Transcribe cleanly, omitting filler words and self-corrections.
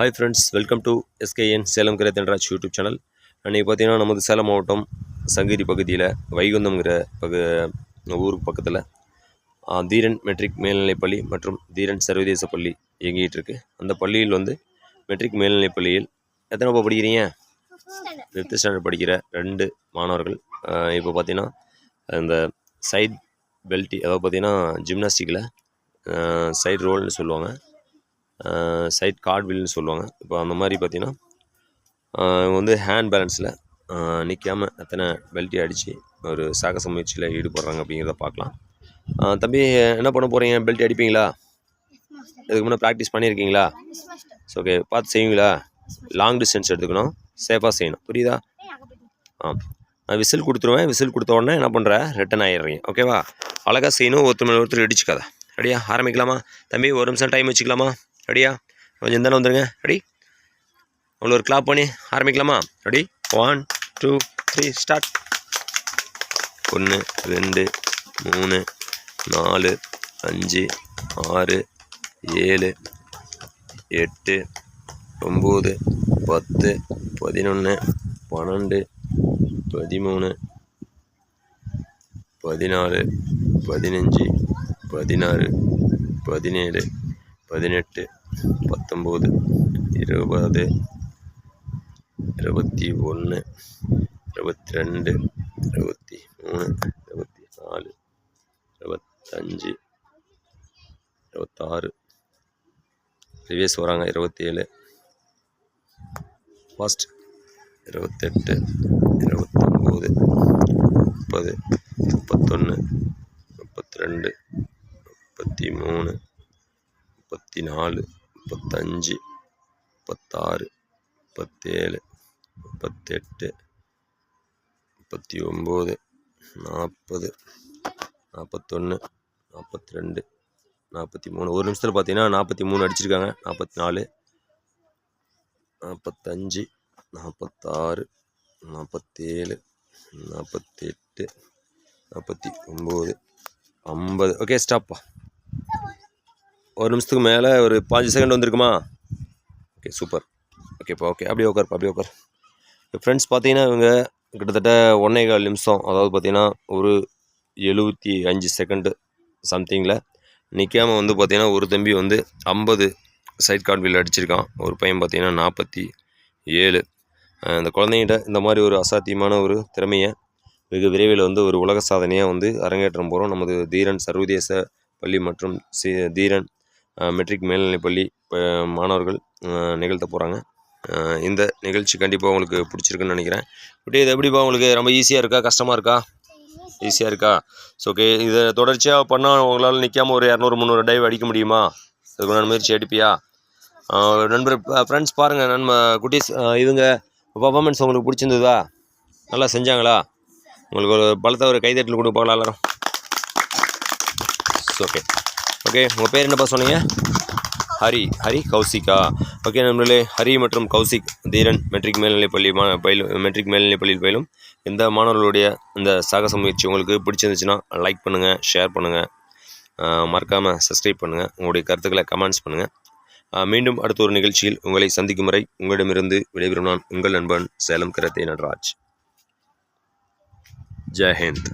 Hi friends, welcome to SKN Salem கிரேத்தன்ராஜ் YouTube channel. அன்றைக்கி பார்த்தீங்கன்னா நமது சேலம் மாவட்டம் சங்ககிரி பகுதியில் வைகுந்தம்ங்கிற ஊருக்கு பக்கத்தில் தீரன் மெட்ரிக் மேல்நிலைப்பள்ளி மற்றும் தீரன் சர்வதேச பள்ளி இயங்கிட்டு இருக்கு. அந்த பள்ளியில் மெட்ரிக் மேல்நிலைப்பள்ளியில் எத்தனை ரூபா படிக்கிறீங்க? 5th ஸ்டாண்டர்ட் படிக்கிற 2 மாணவர்கள் இப்போ பார்த்தீங்கன்னா இந்த சைட் பெல்ட்டி, அதாவது பார்த்தீங்கன்னா ஜிம்னாஸ்டிக்கில் சைட் ரோல்னு சொல்லுவாங்க, சைட் கார்ட்வில்னு சொல்லுவாங்க. இப்போ அந்த மாதிரி பார்த்தீங்கன்னா ஹேண்ட் பேலன்ஸில் நிற்காமல் எத்தனை பெல்ட்டி அடித்து ஒரு சாகச முயற்சியில் ஈடுபடுறாங்க அப்படிங்கிறத பார்க்கலாம். தம்பி, என்ன பண்ண போகிறீங்க? பெல்ட்டி அடிப்பீங்களா? இதுக்கு முன்னே ப்ராக்டிஸ் பண்ணியிருக்கீங்களா? ஓகே, பார்த்து செய்வீங்களா? லாங் டிஸ்டன்ஸ் எடுத்துக்கணும், சேஃபாக செய்யணும், புரியுதா? நான் விசில் கொடுத்துருவேன். விசில் கொடுத்த உடனே என்ன பண்ணுற, ரிட்டன் ஆகிடுறீங்க. ஓகேவா? அழகாக செய்யணும், ஒருத்தர் மேலே ஒருத்தர் இடிச்சுக்காத. ரெடியா? ஆரம்பிக்கலாமா? தம்பி, ஒரு நிமிஷம் டைம் வச்சுக்கலாமா? ரெடியா? கொஞ்சம் இந்தானே வந்துடுங்க. ரெடி? அவ்வளோ ஒரு கிளாப் பண்ணி ஆரம்பிக்கலாமா? ரெடி? 1 2 3 ஸ்டார்ட். 1 2 3 4 5 6 7 8 9 10 11 12 13 14 15 16 17 18 19 20 21 22 23 24 25 26 ரிவேஸ் வராங்க, 27 ஃபாஸ்ட், 28 29 30 31 32 33 34 35 36 37 38 39 40 41 42 43. ஒரு நிமிஷத்தில் பார்த்தீங்கன்னா 43 அடிச்சிருக்காங்க. 44 45 46 47 48 49 50. ஓகே, ஸ்டாப்பா. ஒரு நிமிஷத்துக்கு மேலே ஒரு 5 செகண்ட் வந்திருக்குமா? Okay, super. ஓகேப்பா, ஓகே, அப்படியே உட்காருப்பா, அப்படியே உட்கார். ஃப்ரெண்ட்ஸ், பார்த்தீங்கன்னா இவங்க கிட்டத்தட்ட 1.25 நிமிஷம், அதாவது பார்த்தீங்கன்னா ஒரு 75 செகண்டு சம்திங்கில் நிற்காமல் பார்த்தீங்கன்னா ஒரு தம்பி 50 சைட் கார்ட்வில் அடிச்சிருக்கான். ஒரு பையன் பார்த்தீங்கன்னா 47. இந்த குழந்தைங்கிட்ட இந்த மாதிரி ஒரு அசாத்தியமான ஒரு திறமையை வெகு விரைவில் ஒரு உலக சாதனையாக அரங்கேற்றம் போகிறோம். நமது தீரன் சர்வதேச பள்ளி மற்றும் தீரன் மெட்ரிக் மேல்நிலைப்பள்ளி மாணவர்கள் நிகழ்த்த போகிறாங்க. இந்த நிகழ்ச்சி கண்டிப்பாக உங்களுக்கு பிடிச்சிருக்குன்னு நினைக்கிறேன். பட் இது எப்படிப்பா உங்களுக்கு? ரொம்ப ஈஸியாக இருக்கா, கஷ்டமாக இருக்கா? ஈஸியாக இருக்கா? ஸோ ஓகே, இதை தொடர்ச்சியாக பண்ணால் உங்களால் நிற்காமல் ஒரு 200-300 டைவ் அடிக்க முடியுமா? அதுக்கு முயற்சி எடுப்பியா? நண்பர், ஃப்ரெண்ட்ஸ் பாருங்கள், குட்டீஸ், இவங்க பர்ஃபார்மன்ஸ் உங்களுக்கு பிடிச்சிருந்ததா? நல்லா செஞ்சாங்களா? உங்களுக்கு ஒரு பலத்தை ஒரு கைதட்டல் கொடுக்க போகலாம் எல்லாரும். ஓகே ஓகே, உங்கள் பேர் என்னப்பா சொன்னீங்க? ஹரி கௌசிகா. ஓகே நண்பர்களே, ஹரி மற்றும் கௌசிக் தீரன் மெட்ரிக் மேல்நிலைப்பள்ளியில் பயிலும் இந்த மாணவர்களுடைய இந்த சாகச முயற்சி உங்களுக்கு பிடிச்சிருந்துச்சுன்னா லைக் பண்ணுங்கள், ஷேர் பண்ணுங்கள், மறக்காமல் சப்ஸ்கிரைப் பண்ணுங்கள், உங்களுடைய கருத்துக்களை கமெண்ட்ஸ் பண்ணுங்கள். மீண்டும் அடுத்த ஒரு நிகழ்ச்சியில் உங்களை சந்திக்கும் வரை உங்களிடமிருந்து விடைபெறும் நான் உங்கள் நண்பன் சேலம் கிரேத்தன்ராஜ். ஜெய் ஹிந்த்.